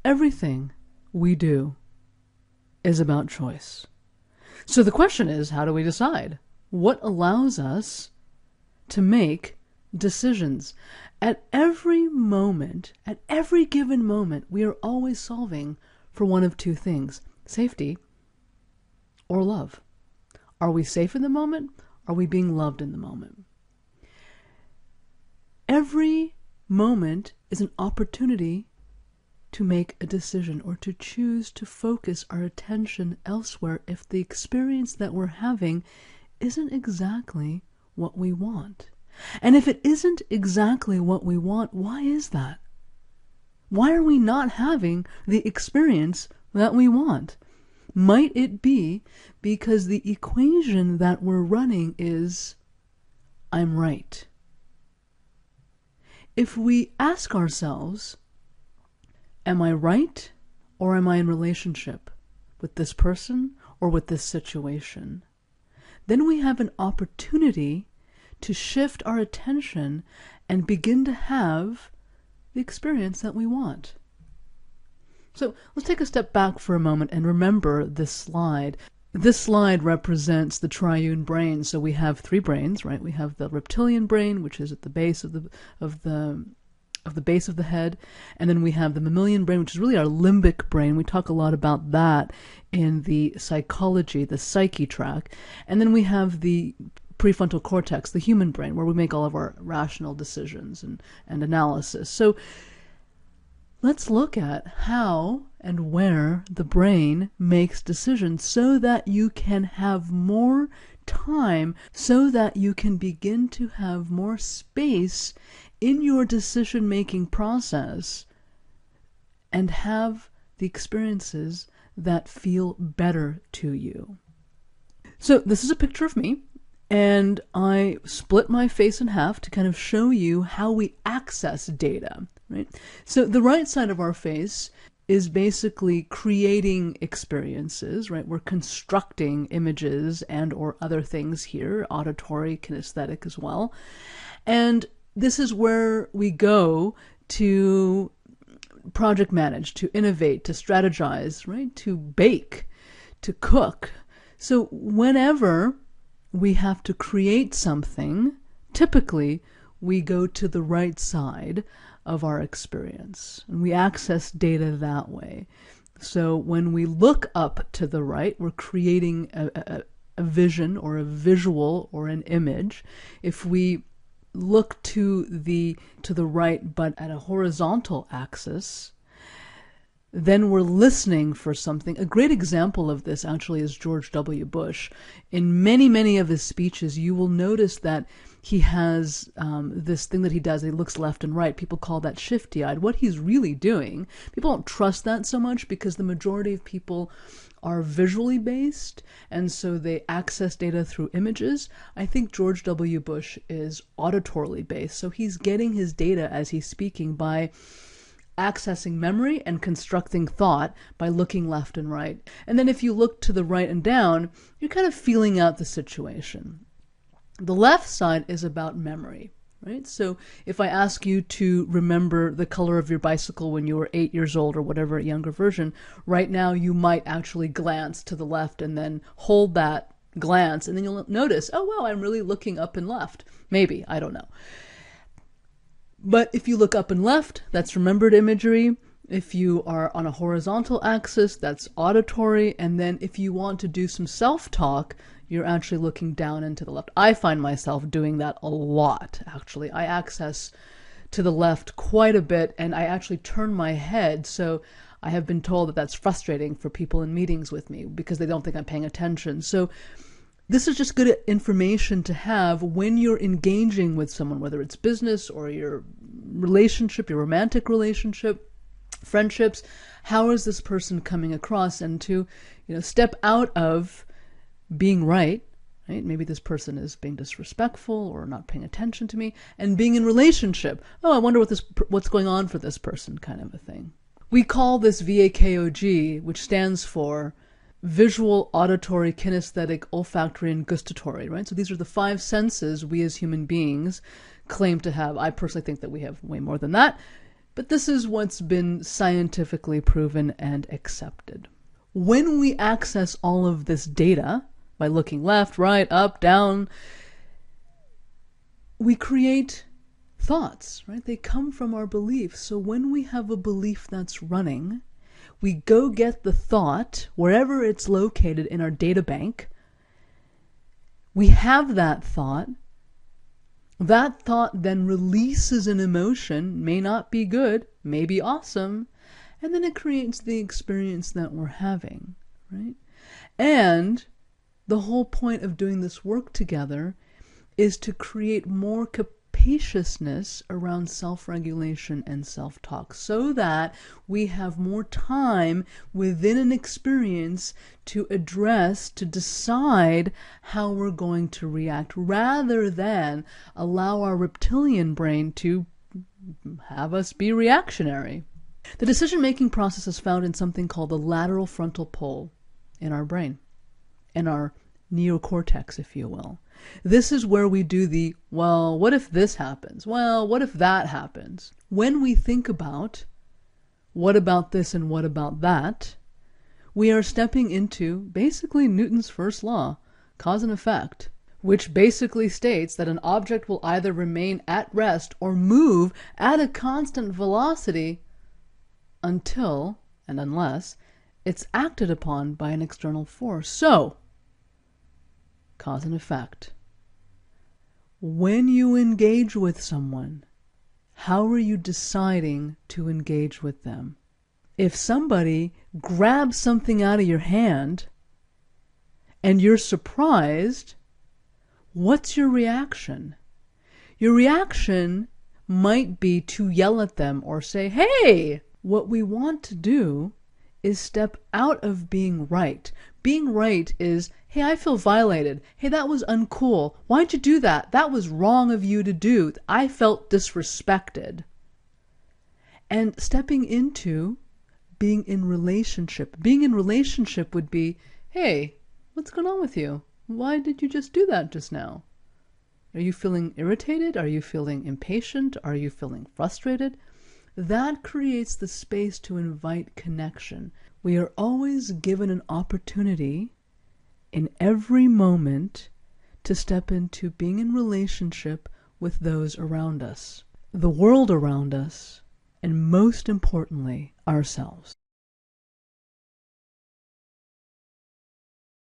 Everything we do is about choice. So the question is, how do we decide? What allows us to make decisions? At every moment, at every given moment, we are always solving for one of two things: safety or love. Are we safe in the moment? Are we being loved in the moment? Every moment is an opportunity to make a decision or to choose to focus our attention elsewhere if the experience that we're having isn't exactly what we want. And if it isn't exactly what we want, why is that? Why are we not having the experience that we want? Might it be because the equation that we're running is, I'm right? If we ask ourselves, am I right, or am I in relationship with this person or with this situation? Then we have an opportunity to shift our attention and begin to have the experience that we want. So let's take a step back for a moment and remember this slide. This slide represents the triune brain. So we have three brains, right? We have the reptilian brain, which is at the base of the base of the head, and then we have the mammalian brain, which is really our limbic brain. We talk a lot about that in the psychology, the psyche track. And then we have the prefrontal cortex, the human brain, where we make all of our rational decisions and analysis. So let's look at how and where the brain makes decisions so that you can have more time, so that you can begin to have more space in your decision-making process and have the experiences that feel better to you. So this is a picture of me, and I split my face in half to kind of show you how we access data, right? So the right side of our face is basically creating experiences, right? We're constructing images and or other things here, auditory, kinesthetic as well. And this is where we go to project manage, to innovate, to strategize, right? To bake, to cook. So whenever we have to create something, typically we go to the right side of our experience and we access data that way. So when we look up to the right, we're creating a vision or a visual or an image. If we look to the right but at a horizontal axis, then we're listening for something. A great example of this actually is George W. Bush. In many of his speeches, you will notice that he has this thing that he does. He looks left and right. People call that shifty-eyed. What he's really doing, people don't trust that so much because the majority of people are visually based, and so they access data through images. I think George W. Bush is auditorily based, so he's getting his data as he's speaking by accessing memory and constructing thought by looking left and right. And then if you look to the right and down, you're kind of feeling out the situation. The left side is about memory, right? So if I ask you to remember the color of your bicycle when you were 8 years old or whatever, a younger version, right now you might actually glance to the left and then hold that glance, and then you'll notice, oh, wow, I'm really looking up and left. Maybe, I don't know. But if you look up and left, that's remembered imagery. If you are on a horizontal axis, that's auditory. And then if you want to do some self-talk, you're actually looking down and to the left. I find myself doing that a lot, actually. I access to the left quite a bit, and I actually turn my head. So I have been told that that's frustrating for people in meetings with me because they don't think I'm paying attention. So this is just good information to have when you're engaging with someone, whether it's business or your relationship, your romantic relationship, friendships. How is this person coming across? And to, step out of being right? Maybe this person is being disrespectful or not paying attention to me, and being in relationship. Oh, I wonder what's going on for this person, kind of a thing. We call this VAKOG, which stands for visual, auditory, kinesthetic, olfactory, and gustatory, right? So these are the 5 senses we as human beings claim to have. I personally think that we have way more than that, but this is what's been scientifically proven and accepted. When we access all of this data by looking left, right, up, down, we create thoughts, right? They come from our beliefs. So when we have a belief that's running, we go get the thought wherever it's located in our data bank. We have that thought. That thought then releases an emotion, may not be good, may be awesome, and then it creates the experience that we're having, right? And the whole point of doing this work together is to create more capaciousness around self-regulation and self-talk so that we have more time within an experience to address, to decide how we're going to react, rather than allow our reptilian brain to have us be reactionary. The decision-making process is found in something called the lateral frontal pole in our brain, in our neocortex, if you will. This is where we do the, well, what if this happens? Well, what if that happens? When we think about, what about this and what about that, we are stepping into basically Newton's first law, cause and effect, which basically states that an object will either remain at rest or move at a constant velocity until, and unless, it's acted upon by an external force. So, cause and effect. When you engage with someone, how are you deciding to engage with them? If somebody grabs something out of your hand and you're surprised, what's your reaction? Your reaction might be to yell at them or say, hey! What we want to do is step out of being right. Being right is, hey, I feel violated. Hey, that was uncool. Why'd you do that? That was wrong of you to do. I felt disrespected. And stepping into being in relationship. Being in relationship would be, hey, what's going on with you? Why did you just do that just now? Are you feeling irritated? Are you feeling impatient? Are you feeling frustrated? That creates the space to invite connection. We are always given an opportunity in every moment to step into being in relationship with those around us, the world around us, and most importantly, ourselves.